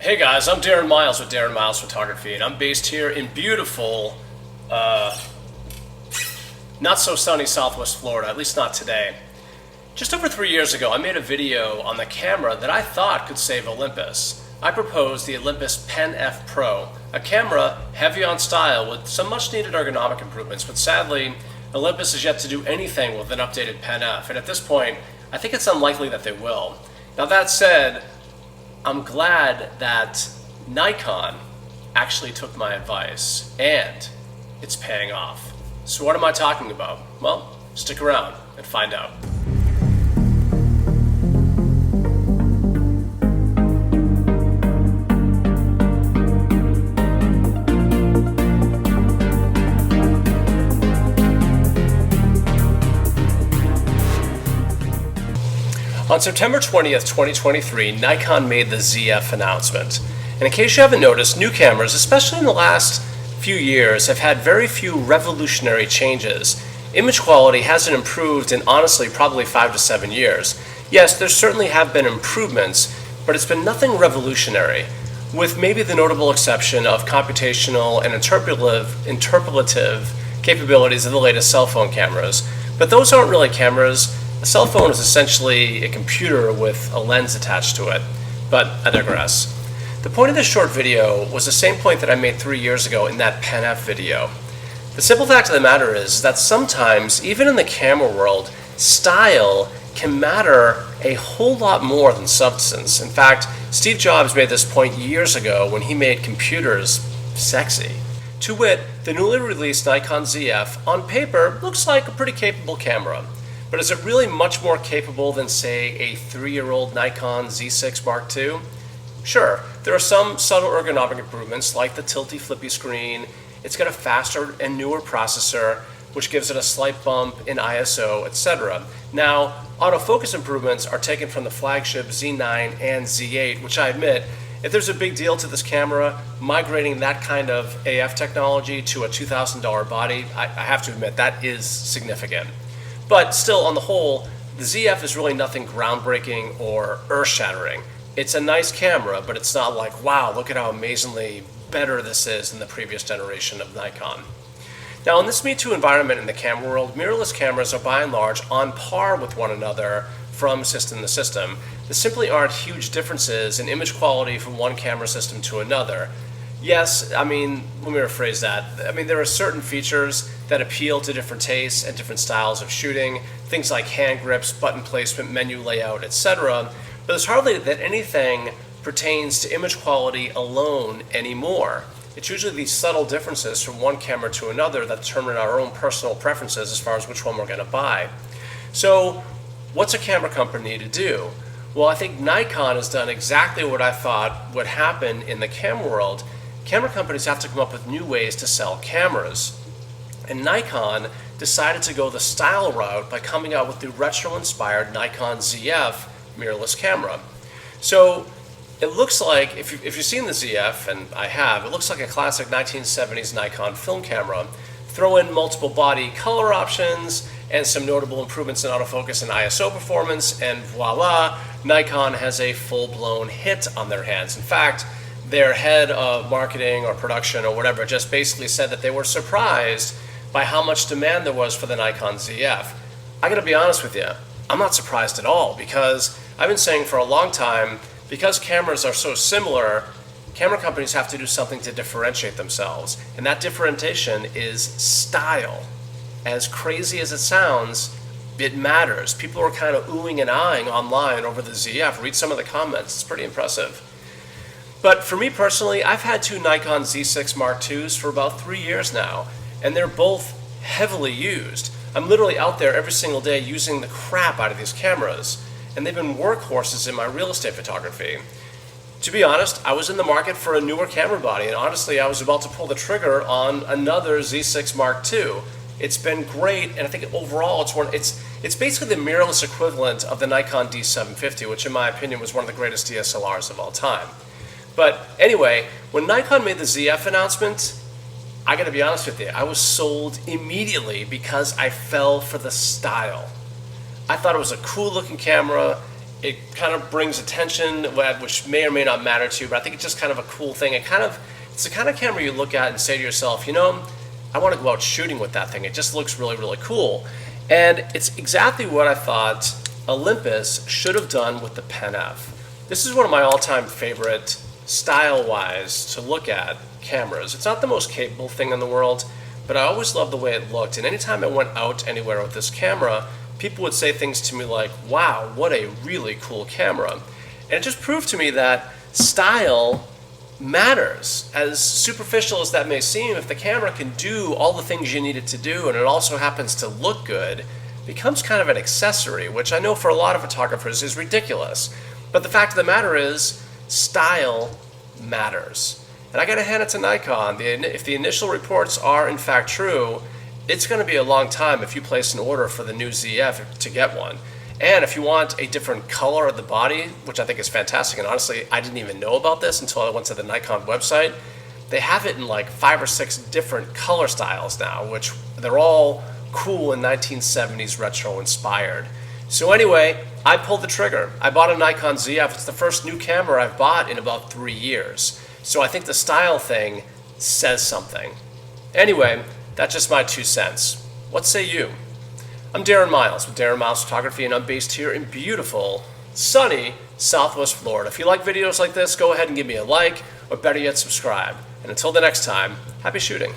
Hey guys, I'm Darren Miles with Darren Miles Photography, and I'm based here in beautiful, not so sunny Southwest Florida, at least not today. Just over 3 years ago, I made a video on the camera that I thought could save Olympus. I proposed the Olympus Pen F Pro, a camera heavy on style with some much needed ergonomic improvements, but sadly, Olympus is yet to do anything with an updated Pen F, and at this point, I think it's unlikely that they will. Now that said, I'm glad that Nikon actually took my advice, and it's paying off. So what am I talking about? Well, stick around and find out. On September 20th, 2023, Nikon made the ZF announcement. And in case you haven't noticed, new cameras, especially in the last few years, have had very few revolutionary changes. Image quality hasn't improved in honestly probably 5 to 7 years. Yes, there certainly have been improvements, but it's been nothing revolutionary, with maybe the notable exception of computational and interpolative capabilities of the latest cell phone cameras. But those aren't really cameras. A cell phone is essentially a computer with a lens attached to it, but I digress. The point of this short video was the same point that I made 3 years ago in that Pen F video. The simple fact of the matter is that sometimes, even in the camera world, style can matter a whole lot more than substance. In fact, Steve Jobs made this point years ago when he made computers sexy. To wit, the newly released Nikon ZF, on paper, looks like a pretty capable camera. But is it really much more capable than, say, a 3-year-old Nikon Z6 Mark II? Sure, there are some subtle ergonomic improvements like the tilty flippy screen. It's got a faster and newer processor, which gives it a slight bump in ISO, etc. Now, autofocus improvements are taken from the flagship Z9 and Z8, which I admit, if there's a big deal to this camera, migrating that kind of AF technology to a $2,000 body, I have to admit that is significant. But still, on the whole, the ZF is really nothing groundbreaking or earth-shattering. It's a nice camera, but it's not like, wow, look at how amazingly better this is than the previous generation of Nikon. Now, in this Me Too environment in the camera world, mirrorless cameras are by and large on par with one another from system to system. There simply aren't huge differences in image quality from one camera system to another. Yes, let me rephrase that. There are certain features that appeal to different tastes and different styles of shooting, things like hand grips, button placement, menu layout, etc. But there's hardly that anything pertains to image quality alone anymore. It's usually these subtle differences from one camera to another that determine our own personal preferences as far as which one we're going to buy. So, what's a camera company to do? Well, I think Nikon has done exactly what I thought would happen in the camera world. Camera companies have to come up with new ways to sell cameras. And Nikon decided to go the style route by coming out with the retro-inspired Nikon ZF mirrorless camera. So it looks like, if you've seen the ZF, and I have, it looks like a classic 1970s Nikon film camera. Throw in multiple body color options and some notable improvements in autofocus and ISO performance, and voila, Nikon has a full-blown hit on their hands. In fact, their head of marketing or production or whatever just basically said that they were surprised by how much demand there was for the Nikon ZF. I gotta be honest with you, I'm not surprised at all, because I've been saying for a long time, because cameras are so similar, camera companies have to do something to differentiate themselves. And that differentiation is style. As crazy as it sounds, it matters. People are kind of oohing and ahhing online over the ZF. Read some of the comments, it's pretty impressive. But for me personally, I've had 2 Nikon Z6 Mark IIs for about 3 years now, and they're both heavily used. I'm literally out there every single day using the crap out of these cameras, and they've been workhorses in my real estate photography. To be honest, I was in the market for a newer camera body, and honestly, I was about to pull the trigger on another Z6 Mark II. It's been great, and I think overall it's basically the mirrorless equivalent of the Nikon D750, which in my opinion was one of the greatest DSLRs of all time. But anyway, when Nikon made the ZF announcement, I gotta be honest with you, I was sold immediately because I fell for the style. I thought it was a cool looking camera. It kind of brings attention, which may or may not matter to you, but I think it's just kind of a cool thing. It's the kind of camera you look at and say to yourself, I want to go out shooting with that thing. It just looks really, really cool. And it's exactly what I thought Olympus should have done with the Pen F. This is one of my all-time favorite, style-wise, to look at cameras. It's not the most capable thing in the world, but I always loved the way it looked. And anytime I went out anywhere with this camera, people would say things to me like, wow, what a really cool camera. And it just proved to me that style matters. As superficial as that may seem, if the camera can do all the things you need it to do and it also happens to look good, it becomes kind of an accessory, which I know for a lot of photographers is ridiculous. But the fact of the matter is, style matters. And I gotta hand it to Nikon. If the initial reports are in fact true, it's gonna be a long time if you place an order for the new ZF to get one. And if you want a different color of the body, which I think is fantastic, and honestly, I didn't even know about this until I went to the Nikon website, they have it in like 5 or 6 different color styles now, which they're all cool and 1970s retro inspired. So anyway, I pulled the trigger. I bought a Nikon ZF. It's the first new camera I've bought in about 3 years. So I think the style thing says something. Anyway, that's just my 2 cents. What say you? I'm Darren Miles with Darren Miles Photography, and I'm based here in beautiful, sunny Southwest Florida. If you like videos like this, go ahead and give me a like, or better yet, subscribe. And until the next time, happy shooting.